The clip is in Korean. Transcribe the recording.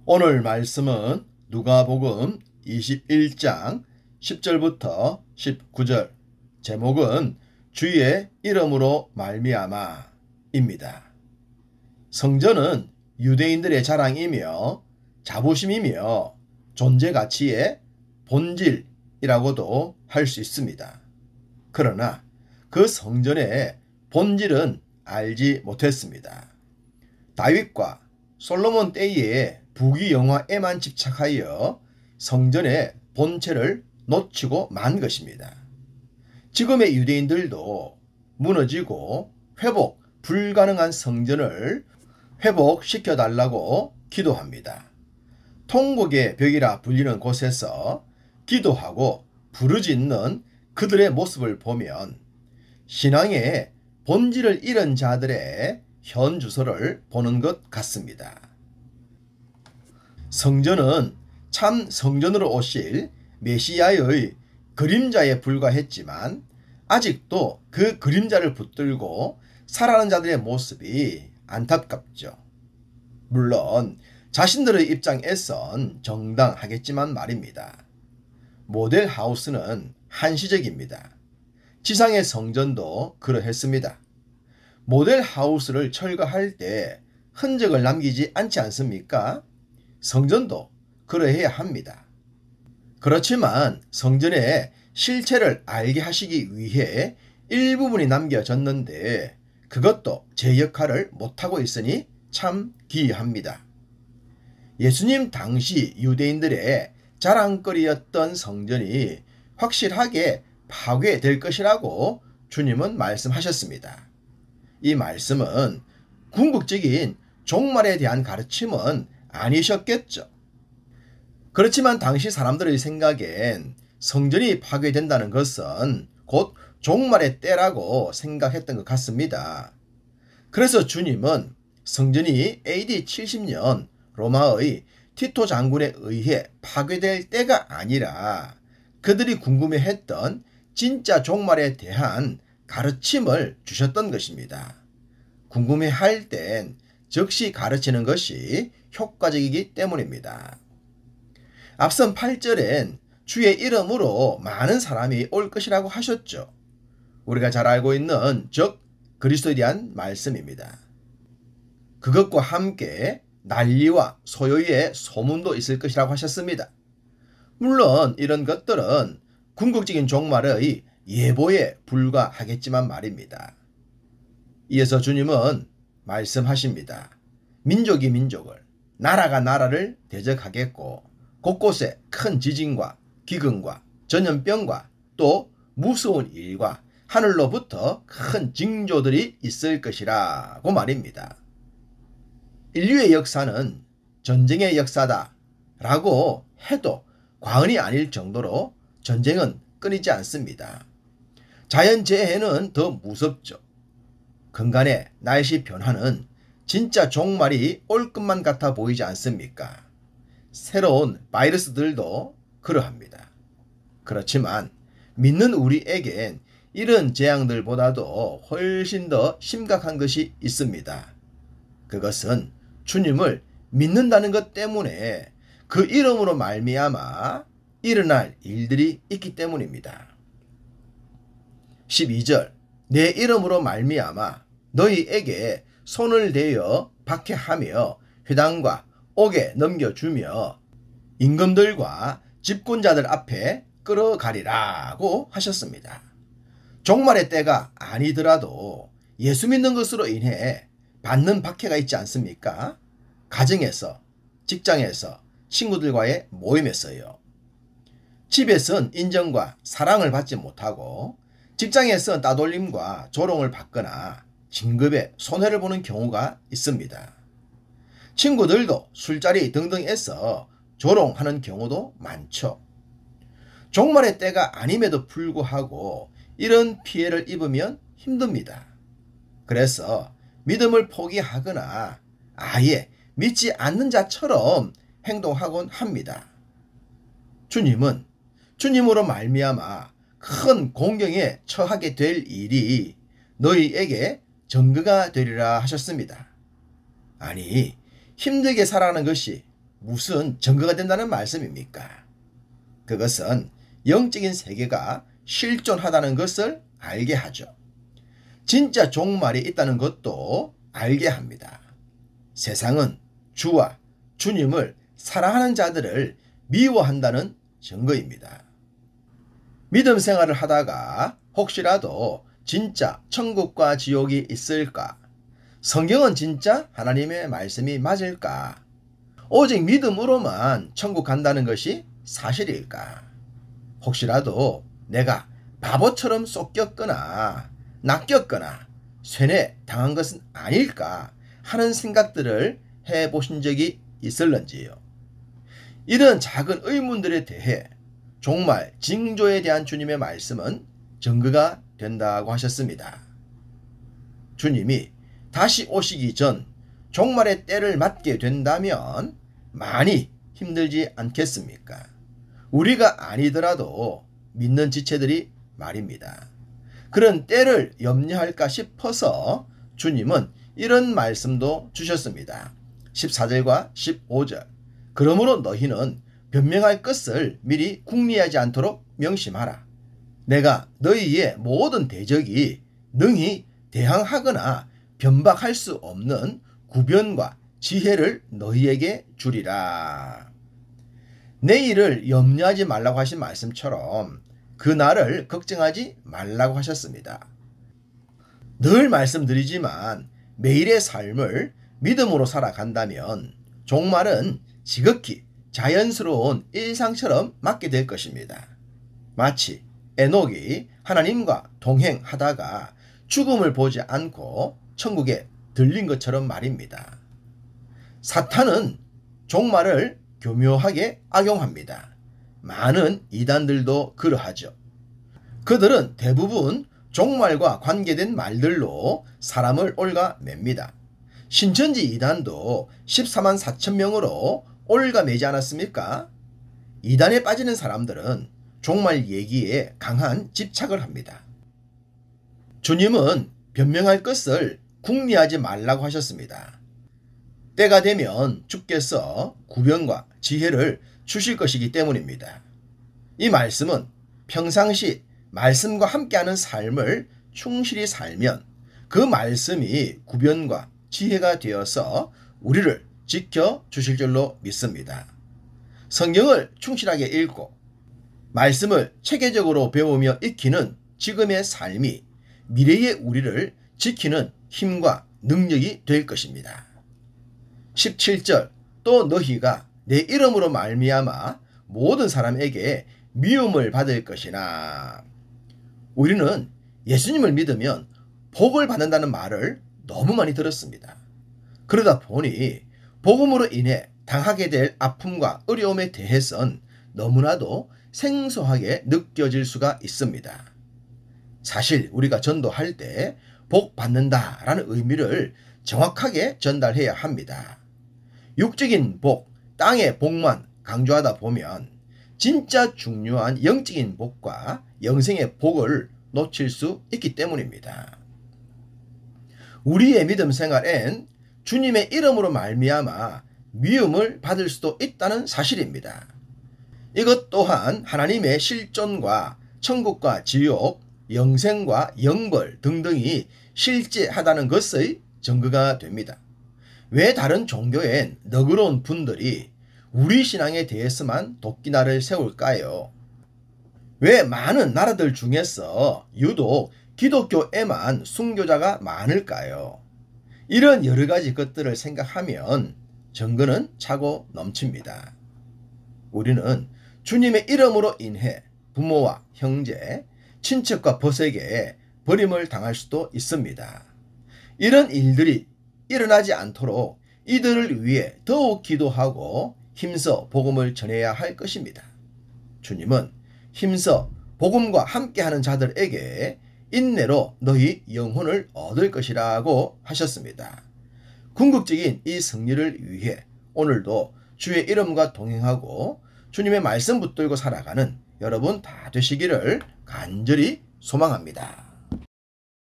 오늘 말씀은 누가복음 21장 10절부터 19절, 제목은 주의 이름으로 말미암아입니다. 성전은 유대인들의 자랑이며 자부심이며 존재 가치의 본질이라고도 할 수 있습니다. 그러나 그 성전의 본질은 알지 못했습니다. 다윗과 솔로몬 때의 부귀영화에만 집착하여 성전의 본체를 놓치고 만 것입니다. 지금의 유대인들도 무너지고 회복 불가능한 성전을 회복시켜달라고 기도합니다. 통곡의 벽이라 불리는 곳에서 기도하고 부르짖는 그들의 모습을 보면 신앙의 본질을 잃은 자들의 현 주소를 보는 것 같습니다. 성전은 참 성전으로 오실 메시아의 그림자에 불과했지만 아직도 그 그림자를 붙들고 살아가는 자들의 모습이 안타깝죠. 물론 자신들의 입장에선 정당하겠지만 말입니다. 모델하우스는 한시적입니다. 지상의 성전도 그러했습니다. 모델하우스를 철거할 때 흔적을 남기지 않지 않습니까? 성전도 그러해야 합니다. 그렇지만 성전의 실체를 알게 하시기 위해 일부분이 남겨졌는데 그것도 제 역할을 못하고 있으니 참 기이합니다. 예수님 당시 유대인들의 자랑거리였던 성전이 확실하게 파괴될 것이라고 주님은 말씀하셨습니다. 이 말씀은 궁극적인 종말에 대한 가르침은 아니셨겠죠. 그렇지만 당시 사람들의 생각엔 성전이 파괴된다는 것은 곧 종말의 때라고 생각했던 것 같습니다. 그래서 주님은 성전이 AD 70년 로마의 티토 장군에 의해 파괴될 때가 아니라 그들이 궁금해했던 진짜 종말에 대한 가르침을 주셨던 것입니다. 궁금해할 땐 즉시 가르치는 것이 효과적이기 때문입니다. 앞선 8절엔 주의 이름으로 많은 사람이 올 것이라고 하셨죠. 우리가 잘 알고 있는 즉 그리스도에 대한 말씀입니다. 그것과 함께 난리와 소요의 소문도 있을 것이라고 하셨습니다. 물론 이런 것들은 궁극적인 종말의 예보에 불과하겠지만 말입니다. 이어서 주님은 말씀하십니다. 민족이 민족을, 나라가 나라를 대적하겠고 곳곳에 큰 지진과 기근과 전염병과 또 무서운 일과 하늘로부터 큰 징조들이 있을 것이라고 말입니다. 인류의 역사는 전쟁의 역사다 라고 해도 과언이 아닐 정도로 전쟁은 끊이지 않습니다. 자연재해는 더 무섭죠. 근간의 날씨 변화는 진짜 종말이 올 것만 같아 보이지 않습니까? 새로운 바이러스들도 그러합니다. 그렇지만 믿는 우리에겐 이런 재앙들보다도 훨씬 더 심각한 것이 있습니다. 그것은 주님을 믿는다는 것 때문에 그 이름으로 말미암아 일어날 일들이 있기 때문입니다. 12절 내 이름으로 말미암아 너희에게 손을 대어 박해하며 회당과 옥에 넘겨주며 임금들과 집권자들 앞에 끌어가리라고 하셨습니다. 종말의 때가 아니더라도 예수 믿는 것으로 인해 받는 박해가 있지 않습니까? 가정에서, 직장에서, 친구들과의 모임에서요. 집에선 인정과 사랑을 받지 못하고 직장에선 따돌림과 조롱을 받거나 진급에 손해를 보는 경우가 있습니다. 친구들도 술자리 등등에서 조롱하는 경우도 많죠. 종말의 때가 아님에도 불구하고 이런 피해를 입으면 힘듭니다. 그래서 믿음을 포기하거나 아예 믿지 않는 자처럼 행동하곤 합니다. 주님은 주님으로 말미암아 큰 공경에 처하게 될 일이 너희에게 증거가 되리라 하셨습니다. 아니 힘들게 살아가는 것이 무슨 증거가 된다는 말씀입니까? 그것은 영적인 세계가 실존하다는 것을 알게 하죠. 진짜 종말이 있다는 것도 알게 합니다. 세상은 주와 주님을 사랑하는 자들을 미워한다는 증거입니다. 믿음 생활을 하다가 혹시라도 진짜 천국과 지옥이 있을까? 성경은 진짜 하나님의 말씀이 맞을까? 오직 믿음으로만 천국 간다는 것이 사실일까? 혹시라도 내가 바보처럼 속겼거나 낚였거나 쇠뇌당한 것은 아닐까 하는 생각들을 해보신 적이 있을런지요? 이런 작은 의문들에 대해 종말 징조에 대한 주님의 말씀은 증거가 된다고 하셨습니다. 주님이 다시 오시기 전 종말의 때를 맞게 된다면 많이 힘들지 않겠습니까? 우리가 아니더라도 믿는 지체들이 말입니다. 그런 때를 염려할까 싶어서 주님은 이런 말씀도 주셨습니다. 14절과 15절. 그러므로 너희는 변명할 것을 미리 궁리하지 않도록 명심하라. 내가 너희의 모든 대적이 능히 대항하거나 변박할 수 없는 구변과 지혜를 너희에게 주리라. 내일을 염려하지 말라고 하신 말씀처럼 그날을 걱정하지 말라고 하셨습니다. 늘 말씀드리지만 매일의 삶을 믿음으로 살아간다면 종말은 지극히 자연스러운 일상처럼 맞게 될 것입니다. 마치 에녹이 하나님과 동행하다가 죽음을 보지 않고 천국에 들린 것처럼 말입니다. 사탄은 종말을 교묘하게 악용합니다. 많은 이단들도 그러하죠. 그들은 대부분 종말과 관계된 말들로 사람을 옳가맵니다. 신천지 이단도 14만 4천 명으로 옳가매지 않았습니까? 이단에 빠지는 사람들은 종말 얘기에 강한 집착을 합니다. 주님은 변명할 것을 궁리하지 말라고 하셨습니다. 때가 되면 주께서 구변과 지혜를 주실 것이기 때문입니다. 이 말씀은 평상시 말씀과 함께하는 삶을 충실히 살면 그 말씀이 구변과 지혜가 되어서 우리를 지켜주실 줄로 믿습니다. 성경을 충실하게 읽고 말씀을 체계적으로 배우며 익히는 지금의 삶이 미래의 우리를 지키는 힘과 능력이 될 것입니다. 17절. 또 너희가 내 이름으로 말미암아 모든 사람에게 미움을 받을 것이나. 우리는 예수님을 믿으면 복을 받는다는 말을 너무 많이 들었습니다. 그러다 보니 복음으로 인해 당하게 될 아픔과 어려움에 대해선 너무나도 생소하게 느껴질 수가 있습니다. 사실 우리가 전도할 때 복 받는다라는 의미를 정확하게 전달해야 합니다. 육적인 복, 땅의 복만 강조하다 보면 진짜 중요한 영적인 복과 영생의 복을 놓칠 수 있기 때문입니다. 우리의 믿음 생활엔 주님의 이름으로 말미암아 미움을 받을 수도 있다는 사실입니다. 이것 또한 하나님의 실존과 천국과 지옥, 영생과 영벌 등등이 실제하다는 것의 증거가 됩니다. 왜 다른 종교엔 너그러운 분들이 우리 신앙에 대해서만 도끼날을 세울까요? 왜 많은 나라들 중에서 유독 기독교에만 순교자가 많을까요? 이런 여러 가지 것들을 생각하면 증거는 차고 넘칩니다. 우리는 주님의 이름으로 인해 부모와 형제, 친척과 벗에게 버림을 당할 수도 있습니다. 이런 일들이 일어나지 않도록 이들을 위해 더욱 기도하고 힘써 복음을 전해야 할 것입니다. 주님은 힘써 복음과 함께하는 자들에게 인내로 너희 영혼을 얻을 것이라고 하셨습니다. 궁극적인 이 승리를 위해 오늘도 주의 이름과 동행하고 주님의 말씀 붙들고 살아가는 여러분 다 되시기를 간절히 소망합니다.